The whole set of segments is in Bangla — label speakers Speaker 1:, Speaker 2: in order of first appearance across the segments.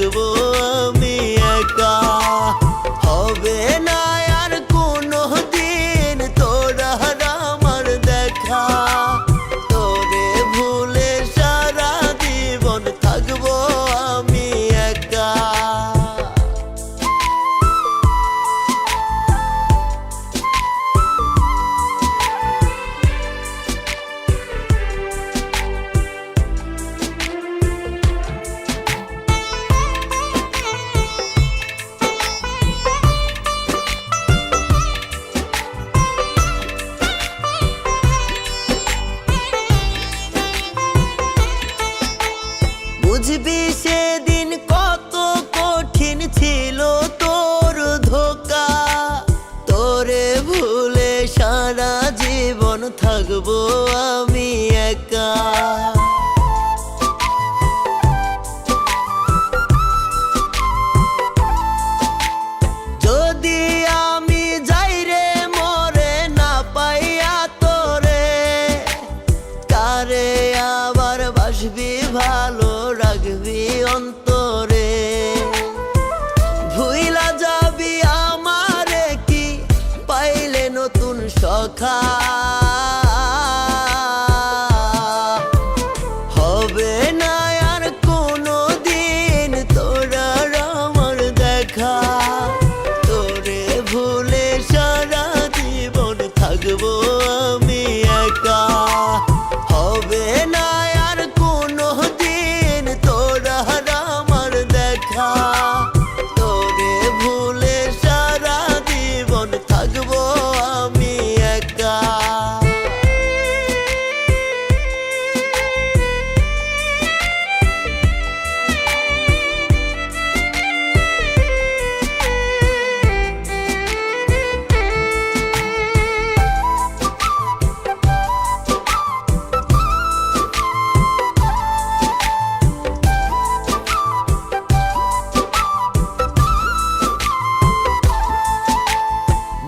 Speaker 1: থাকবো আমি একা। হবে না আর কোনো দিন তোরা আমার দেখা, তোরে ভুলে সারা জীবন থাকবো আমি একা। বুঝবি সেদিন কত কঠিন ছিল তোর ধোঁকা, তোরে ভুলে সারা জীবন থাকবো আমি একা। যদি আমি যাই রে মরে না পাইয়া তোরে, কারে আবার বাসবি ভালো রাখবি অন্তরে। ভুইলা যাবি আমারে কি পাইলে নতুন সখা, হবে না আর কোনো দিন তোরা আমার দেখা, তোরে ভুলে সারা জীবন থাকবো আমি একা। হবে না আর কোনো দিন তোরা আমার দেখা, তোরে ভুলে সারা জীবন থাকবো আমি একা।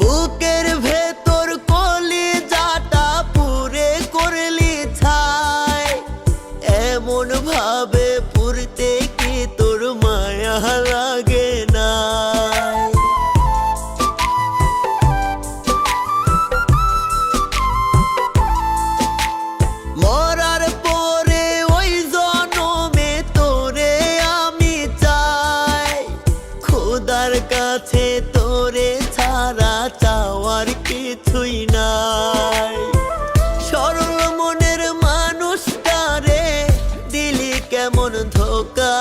Speaker 1: বুকের ভেতর কলিজাটা পুরে করলি ছাই, এমন ভাবে পুরতে কি তোর মায়া লাগে নাই। মরার পরে ওই জনমে তোরে আমি চাই, খোদার কাছে তোরে ছাড়া চাওয়ার কিছুই নাই। সরল মনের মানুষটারে দিলি কেমন ধোঁকা।